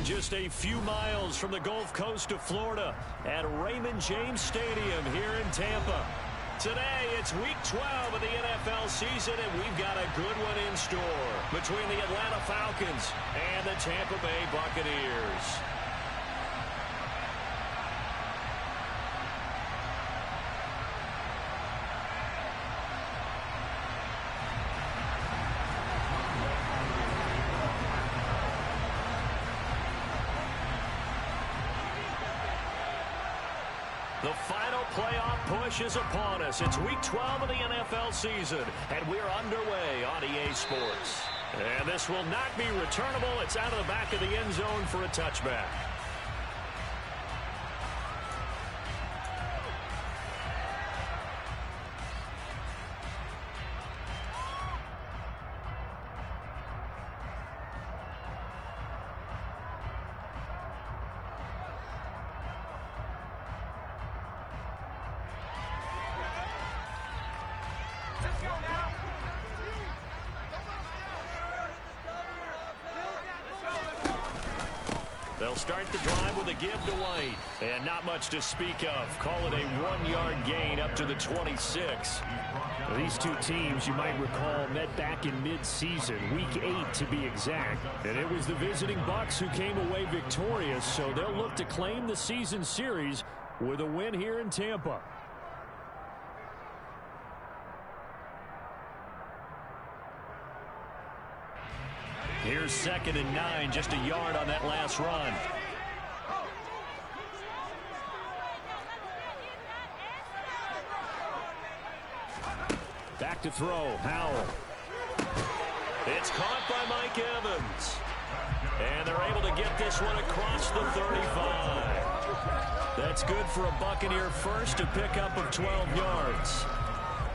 just a few miles from the Gulf Coast of Florida at Raymond James Stadium here in Tampa. Today, it's Week 12 of the NFL season, and we've got a good one in store between the Atlanta Falcons and the Tampa Bay Buccaneers. The final playoff push is upon us. It's Week 12 of the NFL season, and we're underway on EA Sports. And this will not be returnable. It's out of the back of the end zone for a touchback. They'll start the drive with a give to White. And not much to speak of. Call it a 1-yard gain up to the 26. These two teams, you might recall, met back in mid-season, Week 8 to be exact. And it was the visiting Bucs who came away victorious, so they'll look to claim the season series with a win here in Tampa. Here's 2nd and 9, just a yard on that last run. Back to throw, Howell. It's caught by Mike Evans. And they're able to get this one across the 35. That's good for a Buccaneer first, a pickup of 12 yards.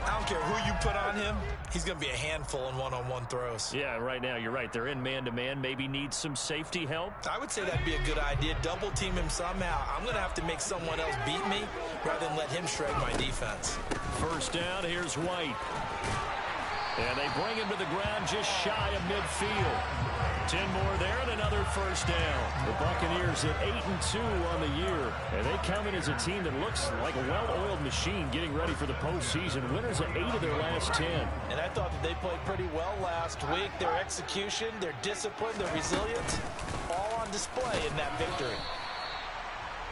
I don't care who you put on him, he's going to be a handful in one-on-one throws. Yeah, right now, you're right. They're in man-to-man. Maybe need some safety help. I would say that'd be a good idea. Double team him somehow. I'm going to have to make someone else beat me rather than let him shred my defense. First down, here's White. And they bring him to the ground just shy of midfield. 10 more there and another first down. The Buccaneers at 8-2 on the year. And they come in as a team that looks like a well-oiled machine getting ready for the postseason. Winners at 8 of their last 10. And I thought that they played pretty well last week. Their execution, their discipline, their resilience, all on display in that victory.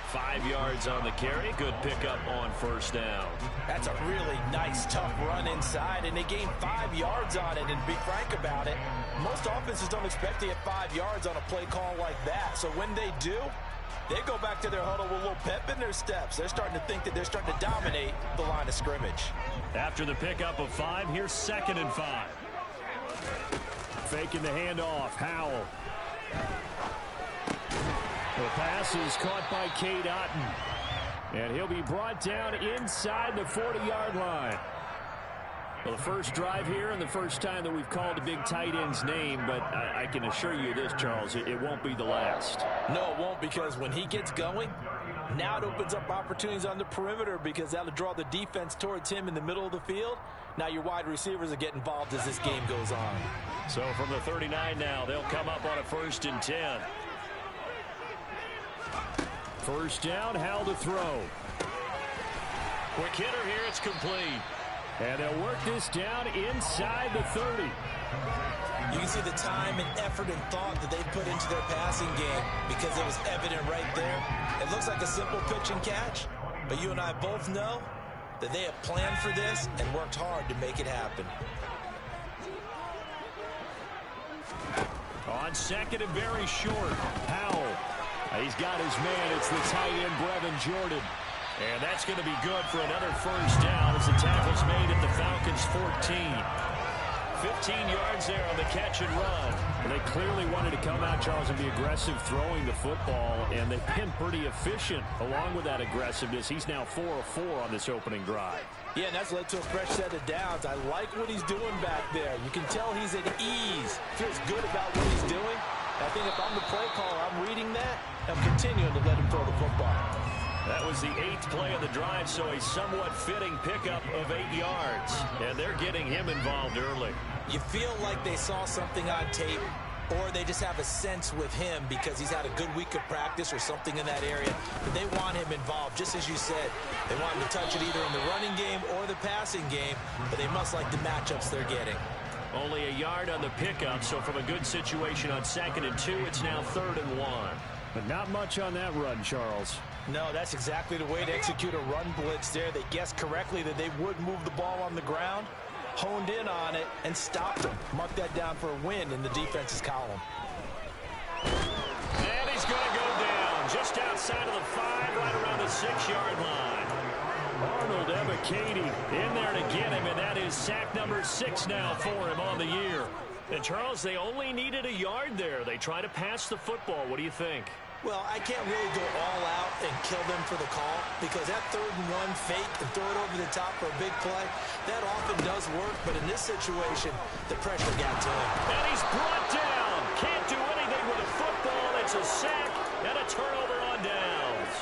5 yards on the carry. Good pickup on first down. That's a really nice, tough run inside, and they gained 5 yards on it. And to be frank about it, most offenses don't expect to get 5 yards on a play call like that. So when they do, they go back to their huddle with a little pep in their steps. They're starting to think that they're starting to dominate the line of scrimmage. After the pickup of 5, here's 2nd and 5. Faking the handoff, Howell. The pass is caught by Cade Otton. And he'll be brought down inside the 40-yard line. Well, the first drive here and the first time that we've called a big tight end's name, but I can assure you this, Charles, it won't be the last. No, it won't, because when he gets going, now it opens up opportunities on the perimeter because that'll draw the defense towards him in the middle of the field. Now your wide receivers will get involved as this game goes on. So from the 39 now, they'll come up on a 1st and 10. First down, Howell to throw. Quick hitter here, it's complete. And they'll work this down inside the 30. You can see the time and effort and thought that they put into their passing game because it was evident right there. It looks like a simple pitch and catch, but you and I both know that they have planned for this and worked hard to make it happen. On 2nd and very short, Howell. He's got his man. It's the tight end, Brevin Jordan. And that's going to be good for another first down as the tackle's made at the Falcons' 14. 15 yards there on the catch and run. And they clearly wanted to come out, Charles, and be aggressive throwing the football, and they've been pretty efficient along with that aggressiveness. He's now 4 of 4 on this opening drive. Yeah, and that's led to a fresh set of downs. I like what he's doing back there. You can tell he's at ease. Feels good about what he's doing. I think if I'm the play caller, I'm reading that. I'm continuing to let him throw the football. That was the 8th play of the drive, so a somewhat fitting pickup of 8 yards. And they're getting him involved early. You feel like they saw something on tape, or they just have a sense with him because he's had a good week of practice or something in that area. But they want him involved, just as you said. They want him to touch it either in the running game or the passing game, but they must like the matchups they're getting. Only a yard on the pickup, so from a good situation on 2nd and 2, it's now 3rd and 1. But not much on that run, Charles. No, that's exactly the way to execute a run blitz there. They guessed correctly that they would move the ball on the ground, honed in on it, and stopped them. Mark that down for a win in the defense's column. And he's going to go down just outside of the 5, right around the 6-yard line. Arnold Ebiketie in there to get him, and that is sack number 6 now for him on the year. And, Charles, they only needed a yard there. They try to pass the football. What do you think? Well, I can't really go all out and kill them for the call because that 3rd and 1 fake and throw it over the top for a big play, that often does work. But in this situation, the pressure got to him. And he's brought down. Can't do anything with a football. It's a sack and a turnover on downs.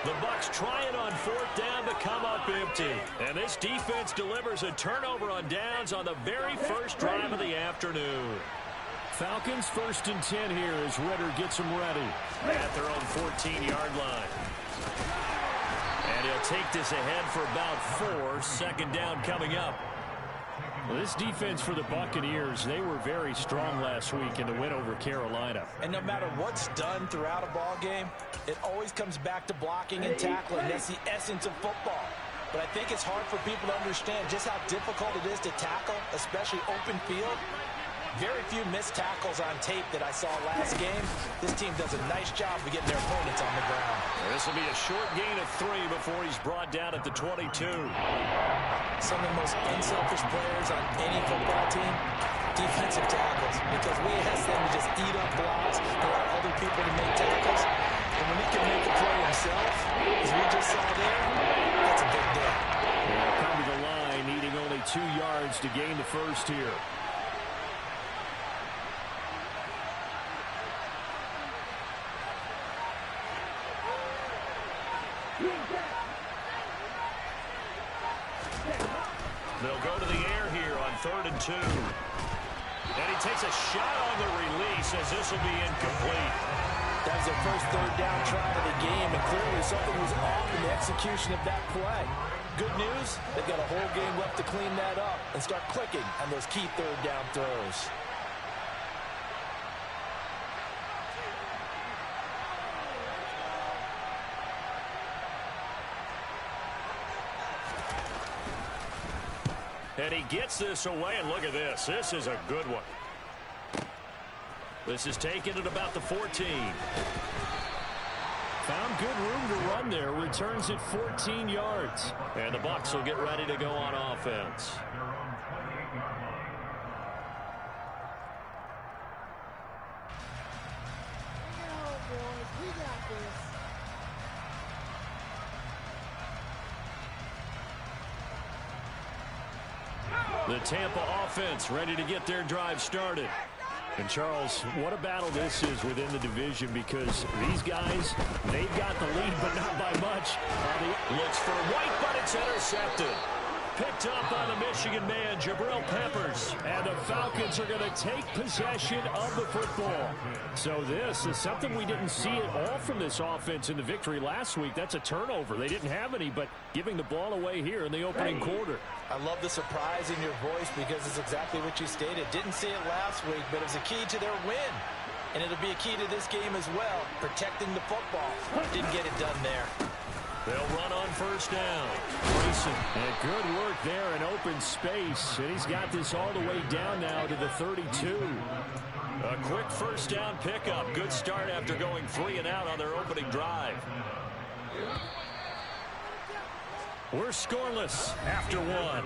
The Bucs trying on 4th down to come up empty. And this defense delivers a turnover on downs on the very first drive of the afternoon. Falcons 1st and 10 here as Ritter gets them ready. At their own 14-yard line. And he'll take this ahead for about 4. 2nd down coming up. Well, this defense for the Buccaneers, they were very strong last week in the win over Carolina. And no matter what's done throughout a ball game, it always comes back to blocking and tackling. That's the essence of football. But I think it's hard for people to understand just how difficult it is to tackle, especially open field. Very few missed tackles on tape that I saw last game. This team does a nice job of getting their opponents on the ground. This will be a short gain of 3 before he's brought down at the 22. Some of the most unselfish players on any football team, defensive tackles, because we ask them to just eat up blocks and allow other people to make tackles. And when he can make a play himself, as we just saw there, that's a big deal. They'll come to the line, needing only 2 yards to gain the first here. They'll go to the air here on 3rd and 2. And he takes a shot on the release as this will be incomplete. That was their first 3rd down try of the game, and clearly something was off in the execution of that play. Good news, they've got a whole game left to clean that up and start clicking on those key 3rd down throws. And he gets this away, and look at this. This is a good one. This is taken at about the 14. Found good room to run there. Returns at 14 yards. And the Bucs will get ready to go on offense. The Tampa offense ready to get their drive started. And, Charles, what a battle this is within the division because these guys, they've got the lead, but not by much. Looks for White, but it's intercepted. Picked up by the Michigan man, Jabril Peppers. And the Falcons are going to take possession of the football. So this is something we didn't see at all from this offense in the victory last week. That's a turnover. They didn't have any, but giving the ball away here in the opening quarter. I love the surprise in your voice because it's exactly what you stated. Didn't see it last week, but it was a key to their win. And it'll be a key to this game as well, protecting the football. Didn't get it done there. They'll run on 1st down. Grayson, and good work there in open space. And he's got this all the way down now to the 32. A quick 1st down pickup. Good start after going 3 and out on their opening drive. We're scoreless after 1.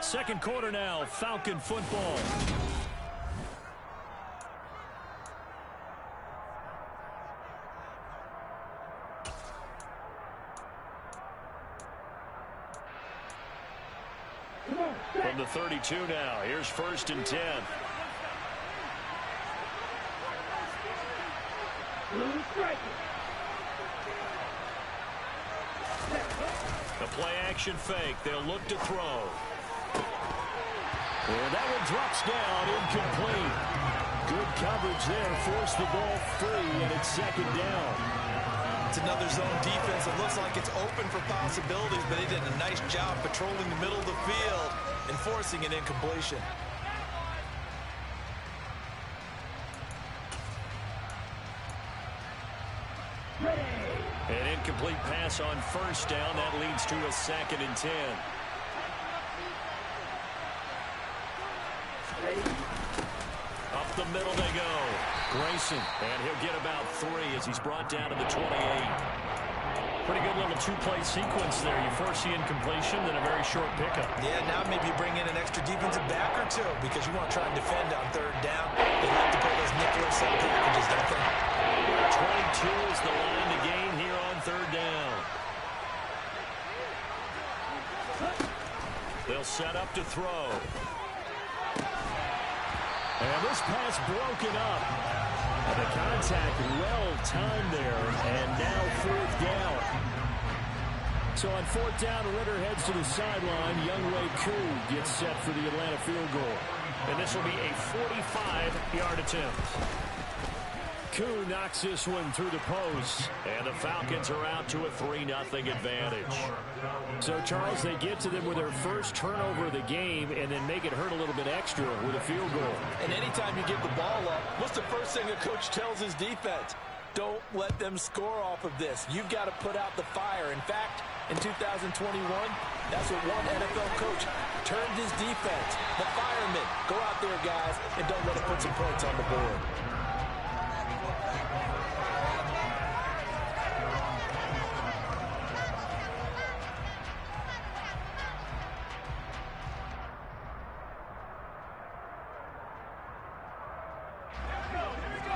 2nd quarter now, Falcon football. From the 32 now, here's 1st and 10. The play action fake. They'll look to throw. And that one drops down, incomplete. Good coverage there, forced the ball free, and it's second down. It's another zone defense. It looks like it's open for possibilities, but they did a nice job patrolling the middle of the field and forcing an incompletion. An incomplete pass on first down. That leads to a 2nd and 10. Up the middle they go. Grayson, and he'll get about 3 as he's brought down to the 28. Pretty good little two-play sequence there. You force the incompletion, then a very short pickup. Yeah, now maybe bring in an extra defensive back or two because you want to try and defend on 3rd down. They like to play those nickel or set packages, don't they? 22 is the line to gain here on 3rd down. They'll set up to throw. And this pass broken up. And the contact well timed there. And now 4th down. So on 4th down, Ritter heads to the sideline. Younghoe Koo gets set for the Atlanta field goal. And this will be a 45-yard attempt. Koo knocks this one through the post. And the Falcons are out to a 3-0 advantage. So, Charles, they get to them with their first turnover of the game and then make it hurt a little bit extra with a field goal. And anytime you give the ball up, what's the first thing a coach tells his defense? Don't let them score off of this. You've got to put out the fire. In fact, in 2021, that's what one NFL coach turned his defense. The firemen. Go out there, guys, and don't let it put some points on the board.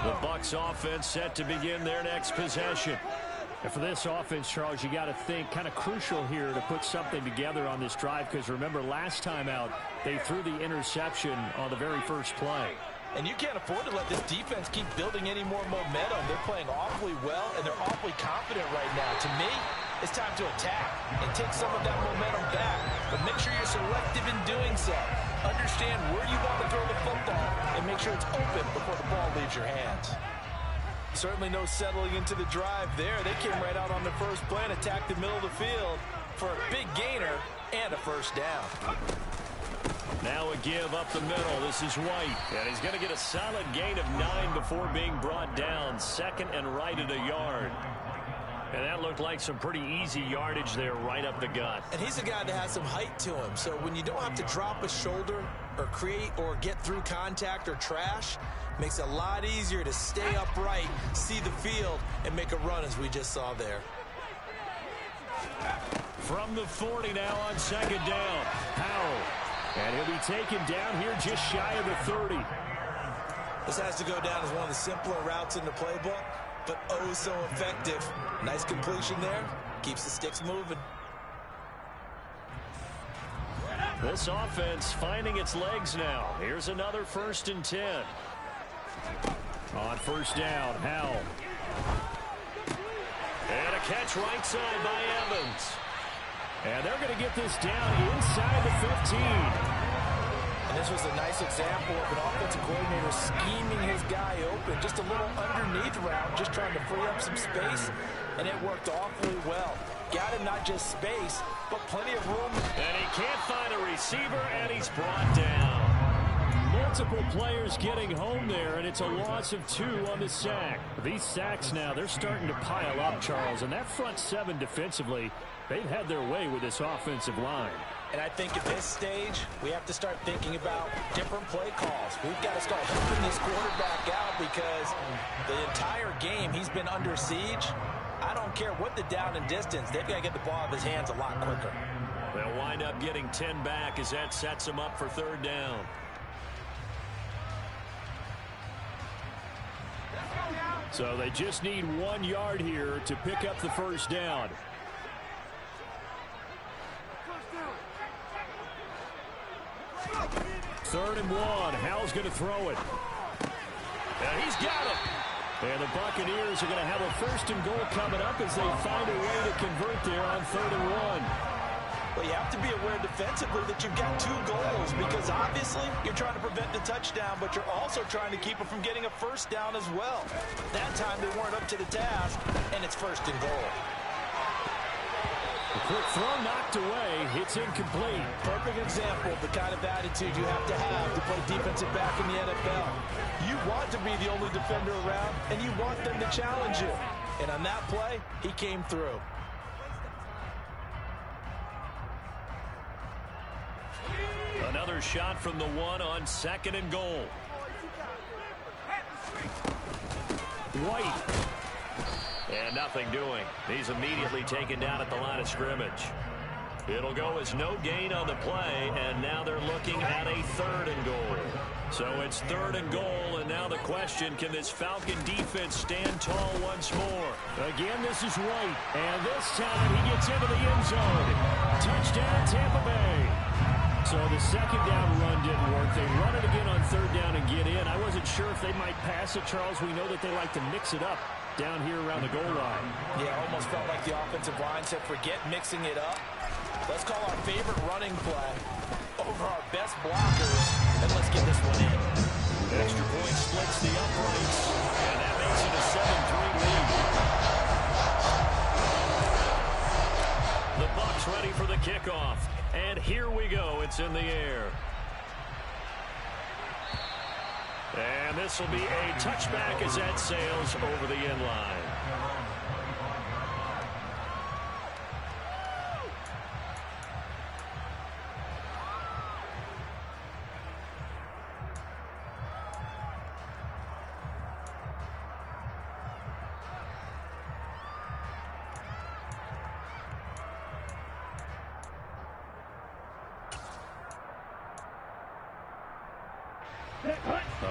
The Bucs offense set to begin their next possession. And for this offense, Charles, you got to think kind of crucial here to put something together on this drive because remember last time out they threw the interception on the very first play. And you can't afford to let this defense keep building any more momentum. They're playing awfully well and they're awfully confident right now. To me, it's time to attack and take some of that momentum back. But make sure you're selective in doing so. Understand where you want to throw the football and make sure it's open before the ball leaves your hands. Certainly no settling into the drive there. They came right out on the first play and attacked the middle of the field for a big gainer and a first down. Now a give up the middle. This is White. And he's going to get a solid gain of 9 before being brought down. 2nd and right at a yard. And that looked like some pretty easy yardage there right up the gut. And he's a guy that has some height to him. So when you don't have to drop a shoulder or create or get through contact or trash, makes it a lot easier to stay upright, see the field, and make a run as we just saw there. From the 40 now on 2nd down. Powell. And he'll be taken down here just shy of the 30. This has to go down as one of the simpler routes in the playbook, but oh so effective. Nice completion there. Keeps the sticks moving. This offense finding its legs now. Here's another 1st and 10. On 1st down, Howell. And a catch right side by Evans. And they're going to get this down inside the 15. And this was a nice example of an offensive coordinator scheming his guy open. Just a little underneath route, just trying to free up some space. And it worked awfully well. Got him not just space, but plenty of room. And he can't find a receiver, and he's brought down. Multiple players getting home there, and it's a loss of 2 on the sack. These sacks now, they're starting to pile up, Charles. And that front 7 defensively, they've had their way with this offensive line. And I think at this stage, we have to start thinking about different play calls. We've got to start helping this quarterback out because the entire game he's been under siege. I don't care what the down and distance. They've got to get the ball out of his hands a lot quicker. They'll wind up getting 10 back as that sets them up for 3rd down. So they just need 1 yard here to pick up the 1st down. Third and 1. Howell's going to throw it. And he's got it. And the Buccaneers are going to have a 1st and goal coming up as they find a way to convert there on 3rd and 1. Well, you have to be aware defensively that you've got 2 goals because obviously you're trying to prevent the touchdown, but you're also trying to keep them from getting a first down as well. That time they weren't up to the task, and it's 1st and goal. A quick throw knocked away. It's incomplete. Perfect example of the kind of attitude you have to play defensive back in the NFL. You want to be the only defender around, and you want them to challenge you. And on that play, he came through. Another shot from the 1 on 2nd and goal. White. And nothing doing. He's immediately taken down at the line of scrimmage. It'll go as no gain on the play, and now they're looking at a 3rd and goal. So it's 3rd and goal, and now the question, can this Falcon defense stand tall once more? Again, this is White, and this time he gets into the end zone. Touchdown, Tampa Bay. So the 2nd down run didn't work. They run it again on 3rd down and get in. I wasn't sure if they might pass it, Charles. We know that they like to mix it up down here around the goal line. Yeah, almost felt like the offensive line said, forget mixing it up. Let's call our favorite running play over our best blockers, and let's get this one in. Extra point splits the uprights, and that makes it a 7-3 lead. The Bucs ready for the kickoff, and here we go. It's in the air. And this will be a touchback as that sails over the end line.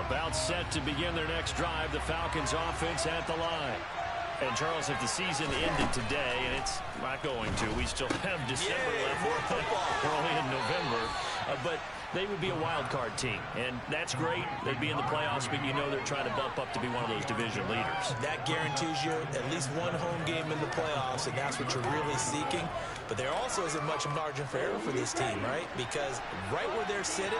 About set to begin their next drive, the Falcons offense at the line. And Charles, if the season ended today, and it's not going to, we still have December left. We're only in November, but they would be a wild card team, and that's great. They'd be in the playoffs, but you know they're trying to bump up to be one of those division leaders. That guarantees you at least one home game in the playoffs, and that's what you're really seeking. But there also isn't much margin for error for this team, right? Because right where they're sitting,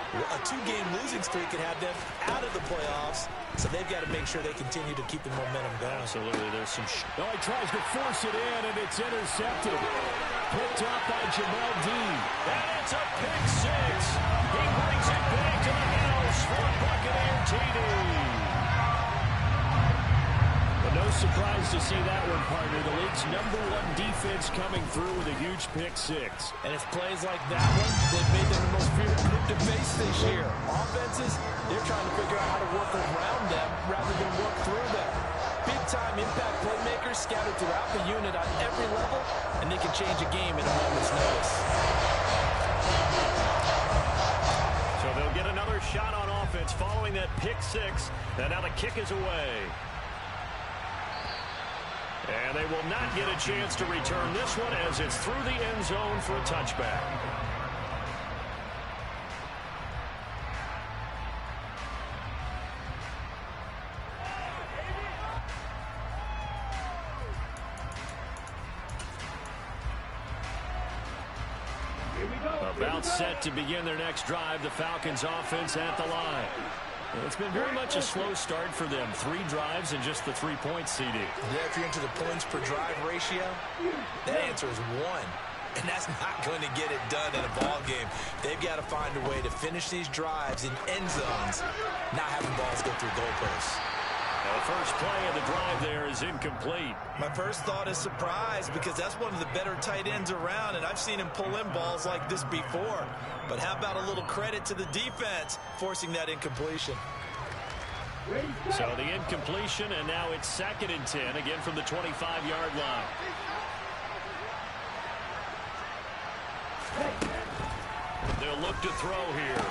a 2-game losing streak could have them out of the playoffs, so they've got to make sure they continue to keep the momentum going. Absolutely. There's some... Oh, he tries to force it in, and it's intercepted. Picked up by Jamel Dean. And it's a pick 6. He brings it back to the house for a Buccaneer TD. But no surprise to see that one, partner. The league's #1 defense coming through with a huge pick 6. And it's plays like that one that made them the most feared group to face this year. Offenses, they're trying to figure out how to work around them rather than work through them. Big-time impact playmakers scattered throughout the unit on every level, and they can change a game at a moment's notice. So they'll get another shot on offense following that pick 6, and now the kick is away. And they will not get a chance to return this one as it's through the end zone for a touchback. About set to begin their next drive, the Falcons offense at the line. It's been very much a slow start for them. 3 drives and just the 3 points, CD. Yeah, if you're into the points per drive ratio, that answer is 1. And that's not going to get it done in a ball game. They've got to find a way to finish these drives in end zones, not having balls go through goalposts. The first play of the drive there is incomplete. My first thought is surprise because that's one of the better tight ends around, and I've seen him pull in balls like this before. But how about a little credit to the defense forcing that incompletion? So the incompletion, and now it's 2nd and 10, again from the 25-yard line. They'll look to throw here.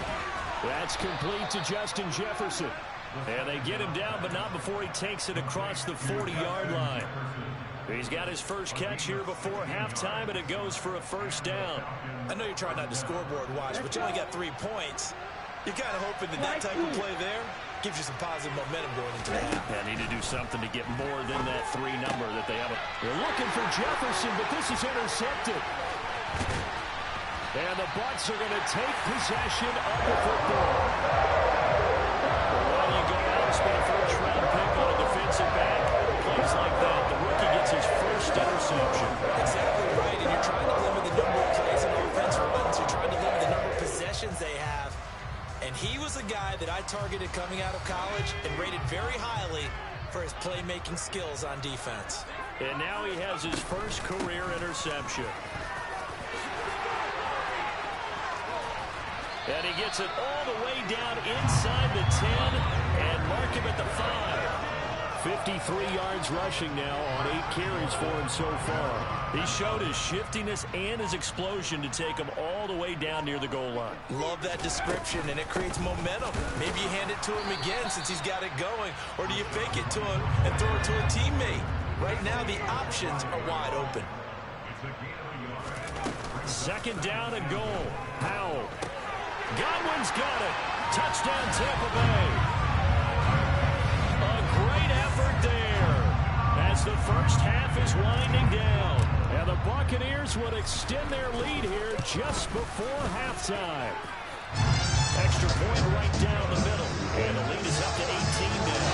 That's complete to Justin Jefferson. And they get him down, but not before he takes it across the 40-yard line. He's got his first catch here before halftime, and it goes for a first down. I know you're trying not to scoreboard watch, but you only got 3 points. You're kind of hoping that that type of play there gives you some positive momentum going into the half. They need to do something to get more than that 3 number that they have. They're looking for Jefferson, but this is intercepted. And the Bucs are going to take possession of the football. While you go out and spend a first-round pick on a defensive back, plays like that, the rookie gets his first interception. Exactly right, and you're trying to limit the number of plays an offense runs. You're trying to limit the number of possessions they have. And he was a guy that I targeted coming out of college and rated very highly for his playmaking skills on defense. And now he has his first career interception. And he gets it all the way down inside the 10 and mark him at the 5. 53 yards rushing now on 8 carries for him so far. He showed his shiftiness and his explosion to take him all the way down near the goal line. Love that description, and it creates momentum. Maybe you hand it to him again since he's got it going, or do you fake it to him and throw it to a teammate? Right now, the options are wide open. Second down and goal. Powell. Godwin's got it. Touchdown, Tampa Bay. A great effort there as the first half is winding down. And the Buccaneers would extend their lead here just before halftime. Extra point right down the middle. And the lead is up to 18 now.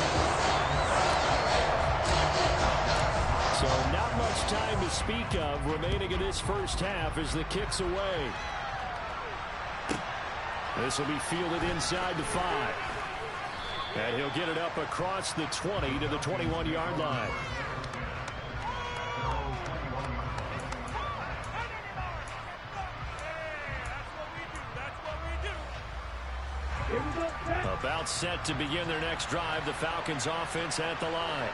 So not much time to speak of remaining in this first half as the kick's away. This will be fielded inside the 5. And he'll get it up across the 20 to the 21-yard line. About set to begin their next drive, the Falcons offense at the line.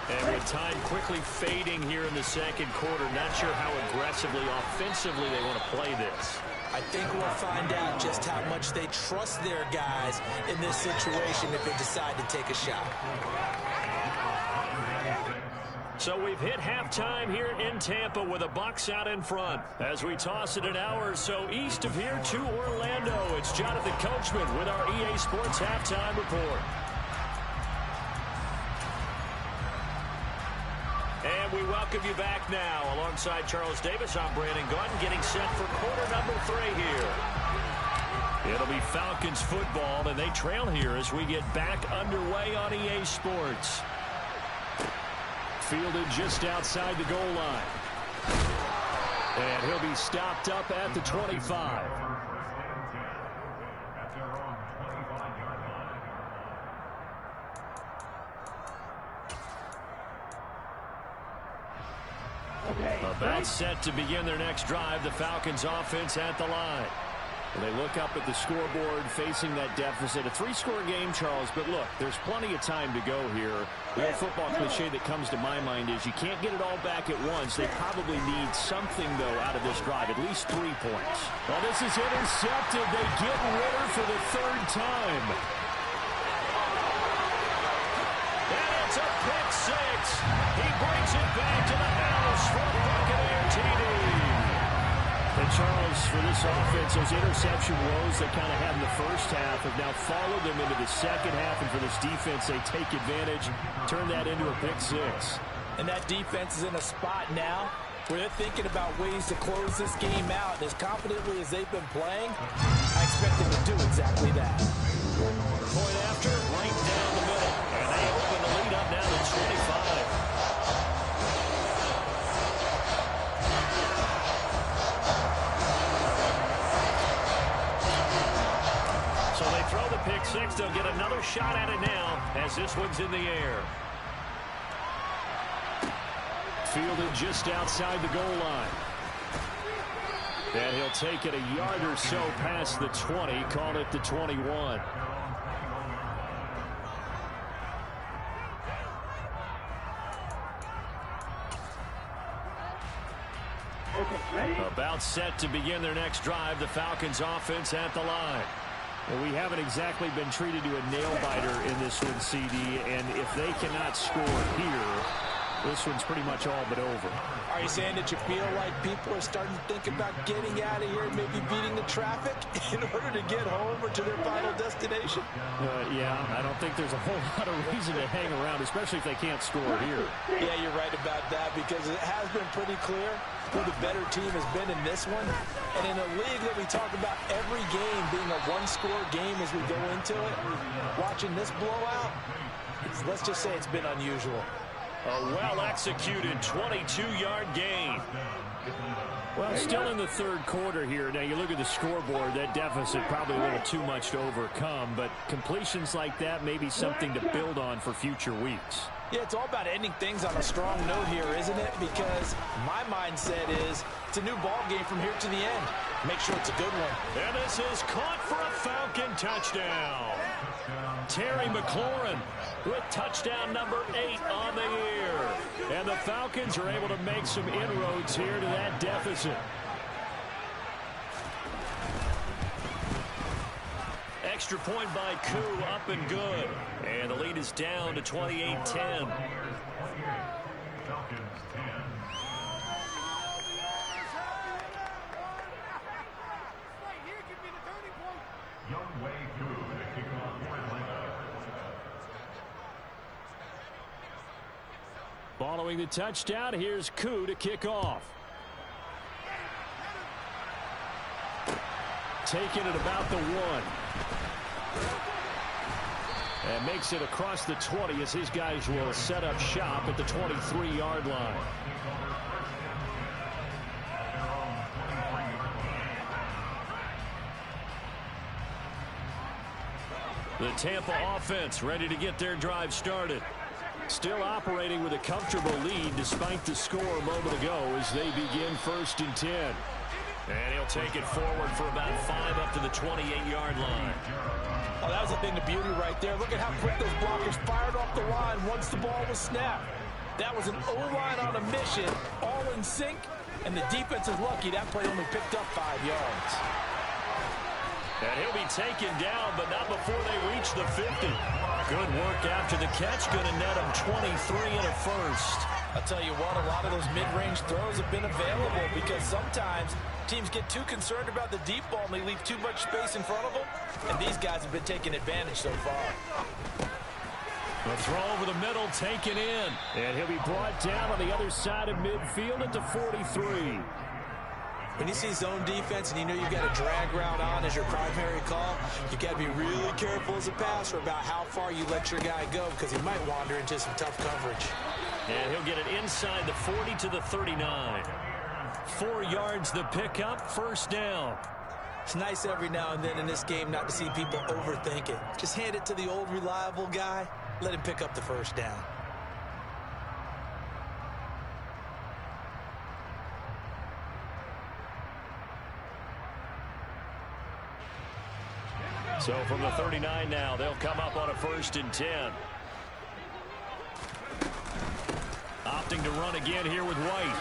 And with time quickly fading here in the second quarter, not sure how aggressively, offensively they want to play this. I think we'll find out just how much they trust their guys in this situation if they decide to take a shot. So we've hit halftime here in Tampa with the Bucs out in front. As we toss it an hour or so east of here to Orlando, it's Jonathan Coachman with our EA Sports Halftime Report. And we welcome you back now. Alongside Charles Davis, I'm Brandon Gordon, getting set for quarter number 3 here. It'll be Falcons football, and they trail here as we get back underway on EA Sports. Fielded just outside the goal line. And he'll be stopped up at the 25. About set to begin their next drive, the Falcons offense at the line. They look up at the scoreboard facing that deficit. A 3-score game, Charles, but look, there's plenty of time to go here. The old football cliche that comes to my mind is you can't get it all back at once. They probably need something, though, out of this drive, at least 3 points. Well, this is intercepted. They get Ritter for the 3rd time. And it's a pick 6. He brings it back to the house for a Buccaneer TD. And Charles, for this offense, those interception woes they kind of had in the first half have now followed them into the second half. And for this defense, they take advantage, turn that into a pick 6. And that defense is in a spot now where they're thinking about ways to close this game out. And as confidently as they've been playing, I expect them to do exactly that. Point after, right down the middle. And they open the lead up now to 25. So they throw the pick 6. They'll get another shot at it now as this one's in the air. Fielded just outside the goal line. And he'll take it a yard or so past the 20, call it the 21. About set to begin their next drive, the Falcons offense at the line. Well, we haven't exactly been treated to a nail-biter in this one, CD, and if they cannot score here, This one's pretty much all but over. Are you saying that you feel like people are starting to think about getting out of here and maybe beating the traffic in order to get home or to their final destination? Yeah, I don't think there's a whole lot of reason to hang around, especially if they can't score here. Yeah, you're right about that, because it has been pretty clear who the better team has been in this one. And in a league that we talk about every game being a one-score game as we go into it, watching this blowout, let's just say it's been unusual. A well-executed 22-yard gain. Well, still in the third quarter here. Now, you look at the scoreboard, that deficit probably a little too much to overcome, but completions like that may be something to build on for future weeks. Yeah, it's all about ending things on a strong note here, isn't it? Because my mindset is it's a new ball game from here to the end. Make sure it's a good one. And this is caught for a Falcon touchdown. Terry McLaurin with touchdown number 8 on the year. And the Falcons are able to make some inroads here to that deficit. Extra point by Koo, up and good. And the lead is down to 28-10. Following the touchdown, here's Koo to kick off. Taking it about the 1. And makes it across the 20 as his guys will set up shop at the 23-yard line. The Tampa offense ready to get their drive started. Still operating with a comfortable lead despite the score a moment ago as they begin 1st and 10. And he'll take it forward for about 5 up to the 28-yard line. Oh, that was a thing of beauty right there. Look at how quick those blockers fired off the line once the ball was snapped. That was an O-line on a mission, all in sync, and the defense is lucky that play only picked up 5 yards. And he'll be taken down, but not before they reach the 50. Good work after the catch. Going to net him 23 and a first. I'll tell you what, a lot of those mid-range throws have been available because sometimes teams get too concerned about the deep ball and they leave too much space in front of them. And these guys have been taking advantage so far. The throw over the middle, taken in. And he'll be brought down on the other side of midfield at the 43. When you see zone defense and you know you've got a drag route on as your primary call, you got to be really careful as a passer about how far you let your guy go because he might wander into some tough coverage. And he'll get it inside the 40 to the 39. 4 yards the pickup, 1st down. It's nice every now and then in this game not to see people overthink it. Just hand it to the old reliable guy, let him pick up the 1st down. So from the 39 now, they'll come up on a 1st and 10. Opting to run again here with White.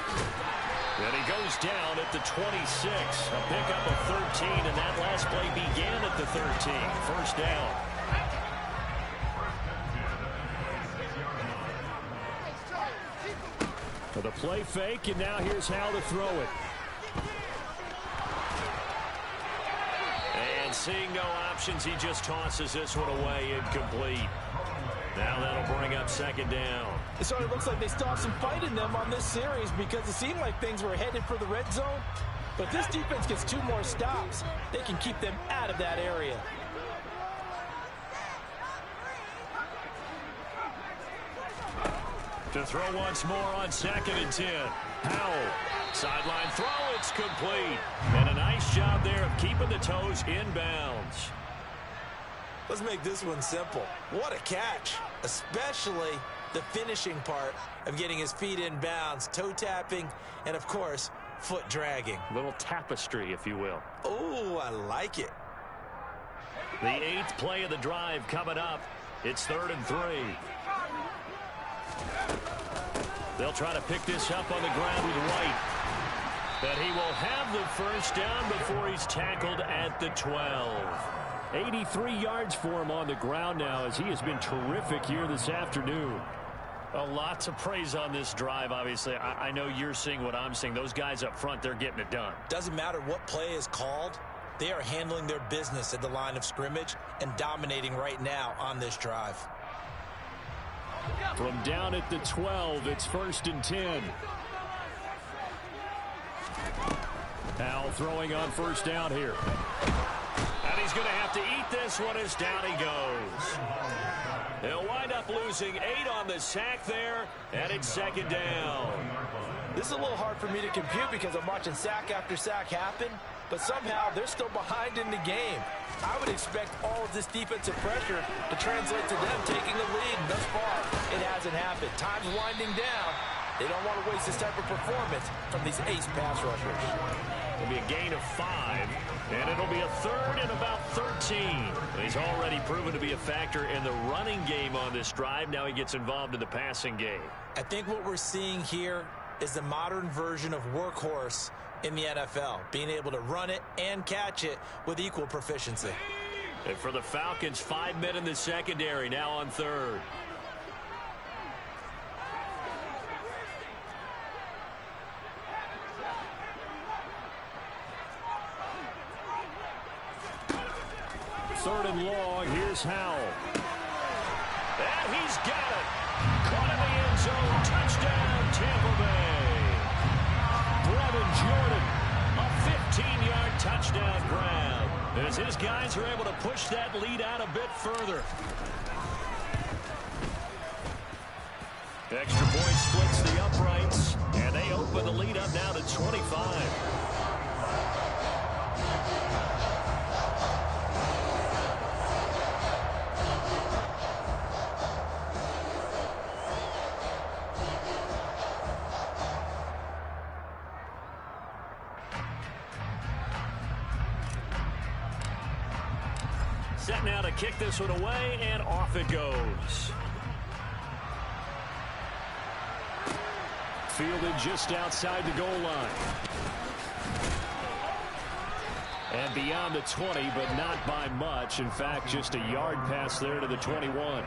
And he goes down at the 26. A pickup of 13, and that last play began at the 13. 1st down. For the play fake, and now here's how to throw it. And seeing no options, he just tosses this one away, incomplete. Now that'll bring up 2nd down. It sort of looks like they still have some fight in them on this series because it seemed like things were headed for the red zone. But if this defense gets 2 more stops, they can keep them out of that area. To throw once more on 2nd and 10. Howell. Sideline throw, it's complete. And a nice job there of keeping the toes inbounds. Let's make this one simple. What a catch, especially the finishing part of getting his feet in bounds, toe tapping, and of course, foot dragging. A little tapestry, if you will. Oh, I like it. The 8th play of the drive coming up. It's 3rd and 3. They'll try to pick this up on the ground with White. But he will have the 1st down before he's tackled at the 12. 83 yards for him on the ground now as he has been terrific here this afternoon. A lot to praise on this drive, obviously. I know you're seeing what I'm seeing. Those guys up front, they're getting it done. Doesn't matter what play is called. They are handling their business at the line of scrimmage and dominating right now on this drive. From down at the 12, it's 1st and 10. Now throwing on 1st down here. And he's going to have to eat this one as down he goes. He'll wind up losing 8 on the sack there, and it's 2nd down. This is a little hard for me to compute because I'm watching sack after sack happen, but somehow they're still behind in the game. I would expect all of this defensive pressure to translate to them taking the lead. And thus far, it hasn't happened. Time's winding down. They don't want to waste this type of performance from these ace pass rushers. It'll be a gain of 5, and it'll be a 3rd and about 13. He's already proven to be a factor in the running game on this drive. Now he gets involved in the passing game. I think what we're seeing here is the modern version of workhorse in the NFL, being able to run it and catch it with equal proficiency. And for the Falcons, 5 men in the secondary, now on 3rd. Third and long, here's Howell. And he's got it. Caught in the end zone. Touchdown, Tampa Bay. Brevin Jordan, a 15-yard touchdown grab. As his guys are able to push that lead out a bit further. Extra point splits the uprights, and they open the lead up now to 25. Set now to kick this one away, and off it goes. Fielded just outside the goal line. And beyond the 20, but not by much. In fact, just a yard pass there to the 21.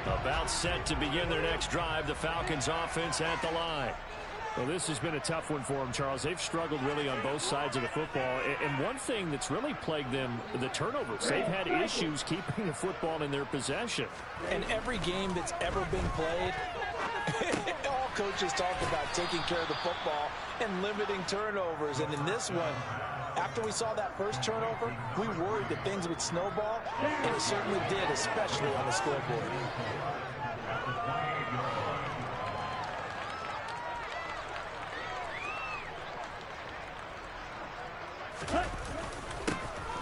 About set to begin their next drive. The Falcons offense at the line. Well, this has been a tough one for them, Charles. They've struggled really on both sides of the football. And one thing that's really plagued them, the turnovers. They've had issues keeping the football in their possession. And every game that's ever been played, all coaches talk about taking care of the football and limiting turnovers. And in this one, after we saw that first turnover, we worried that things would snowball, and it certainly did, especially on the scoreboard.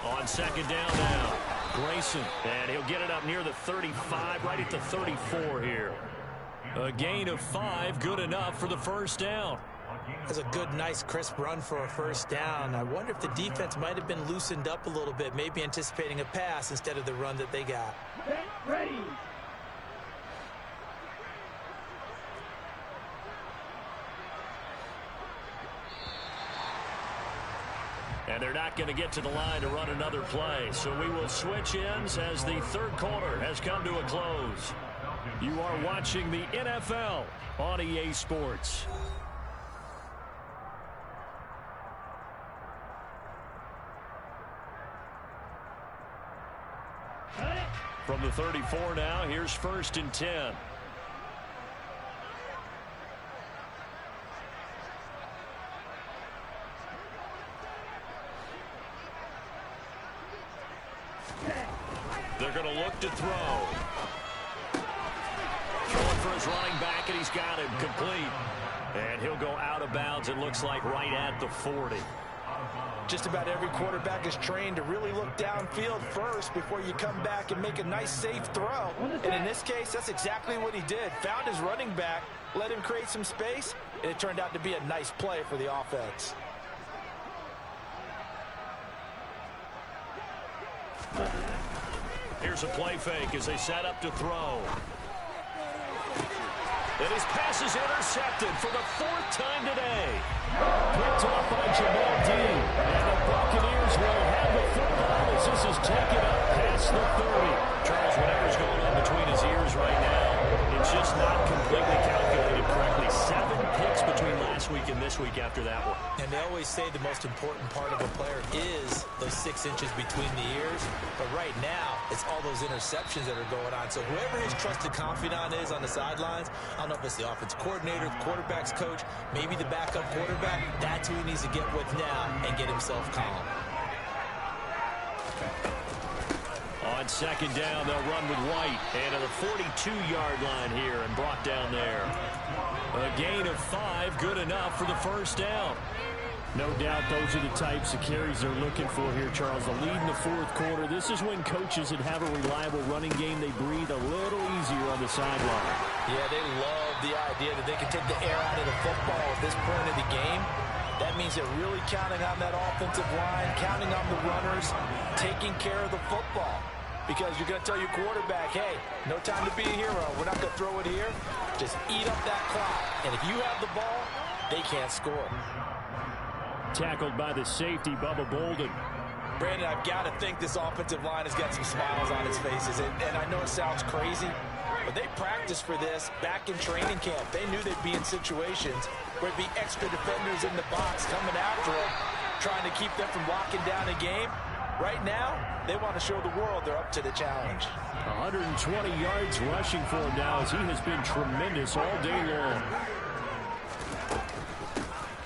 On 2nd down now, Grayson, and he'll get it up near the 35, right at the 34 here. A gain of 5, good enough for the 1st down. That's a good, nice, crisp run for a 1st down. I wonder if the defense might have been loosened up a little bit, maybe anticipating a pass instead of the run that they got. Ready. And they're not going to get to the line to run another play. So we will switch ends as the 3rd quarter has come to a close. You are watching the NFL on EA Sports. From the 34 now, here's 1st and 10. They're going to look to throw. Throwing for his running back, and he's got him complete. And he'll go out of bounds, it looks like, right at the 40. Just about every quarterback is trained to really look downfield first before you come back and make a nice, safe throw. And in this case, that's exactly what he did. Found his running back, let him create some space, and it turned out to be a nice play for the offense. Here's a play fake as they set up to throw. And his pass is intercepted for the 4th time today. Picked off by Jamal Dean. And the Buccaneers will have the football as this is taken up past the 30. Charles, whatever's going on between his ears right now, it's just not completely calculated correctly. 7 picks between last week and this week after that one. And they always say the most important part of a player is those 6 inches between the ears. But right now, it's all those interceptions that are going on. So whoever his trusted confidant is on the sidelines, I don't know if it's the offense coordinator, the quarterback's coach, maybe the backup quarterback, that's who he needs to get with now and get himself calm. On 2nd down, they'll run with White. And to the 42-yard line here and brought down there. A gain of 5, good enough for the 1st down. No doubt those are the types of carries they're looking for here, Charles. The lead in the 4th quarter. This is when coaches that have a reliable running game, they breathe a little easier on the sideline. Yeah, they love the idea that they can take the air out of the football at this point of the game. That means they're really counting on that offensive line, counting on the runners, taking care of the football. Because you're going to tell your quarterback, hey, no time to be a hero. We're not going to throw it here. Just eat up that clock. And if you have the ball, they can't score. Tackled by the safety, Bubba Bolden. Brandon, I've got to think this offensive line has got some smiles on its faces. And I know it sounds crazy, but they practiced for this back in training camp. They knew they'd be in situations where it'd be extra defenders in the box coming after them, trying to keep them from locking down a game. Right now, they want to show the world they're up to the challenge. 120 yards rushing for him now as he has been tremendous all day long.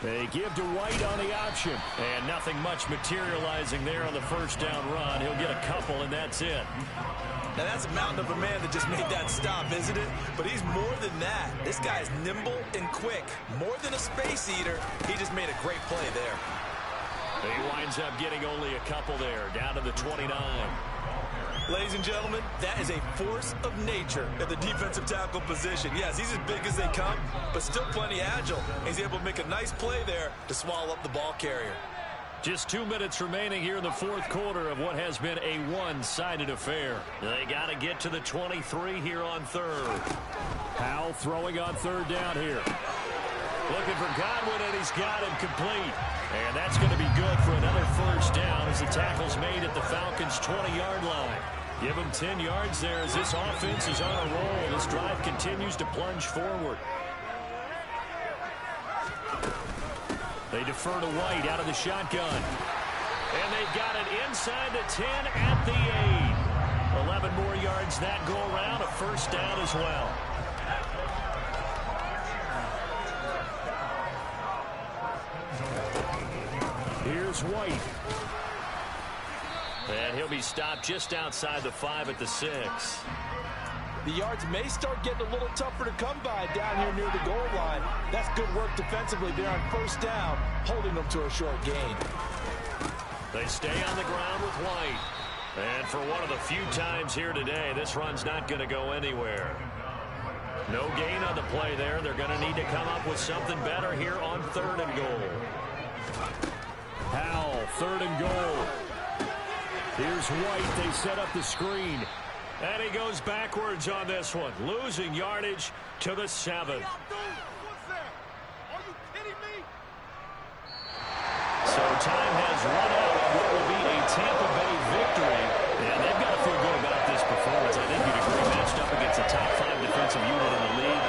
They give to White on the option. And nothing much materializing there on the 1st down run. He'll get a couple, and that's it. Now, that's a mountain of a man that just made that stop, isn't it? But he's more than that. This guy's nimble and quick. More than a space eater, he just made a great play there. He winds up getting only a couple there, down to the 29. Ladies and gentlemen, that is a force of nature at the defensive tackle position. Yes, he's as big as they come, but still plenty agile. He's able to make a nice play there to swallow up the ball carrier. Just 2 minutes remaining here in the 4th quarter of what has been a one-sided affair. They got to get to the 23 here on 3rd. Powell throwing on 3rd down here. Looking for Godwin, and he's got him complete. And that's going to be good for another 1st down as the tackle's made at the Falcons' 20-yard line. Give him 10 yards there as this offense is on a roll. This drive continues to plunge forward. They defer to White out of the shotgun. And they've got it inside the 10 at the 8. 11 more yards that go around, a 1st down as well. Here's White. And he'll be stopped just outside the 5 at the 6. The yards may start getting a little tougher to come by down here near the goal line. That's good work defensively there on 1st down, holding them to a short gain. They stay on the ground with White. And for one of the few times here today, this run's not going to go anywhere. No gain on the play there. They're going to need to come up with something better here on 3rd and goal. Powell, 3rd and goal. Here's White. They set up the screen. And he goes backwards on this one, losing yardage to the 7. So time has run out on what will be a Tampa Bay victory. And they've got to feel good about this performance. I think you'd agree, matched up against a top 5 defensive unit in the league.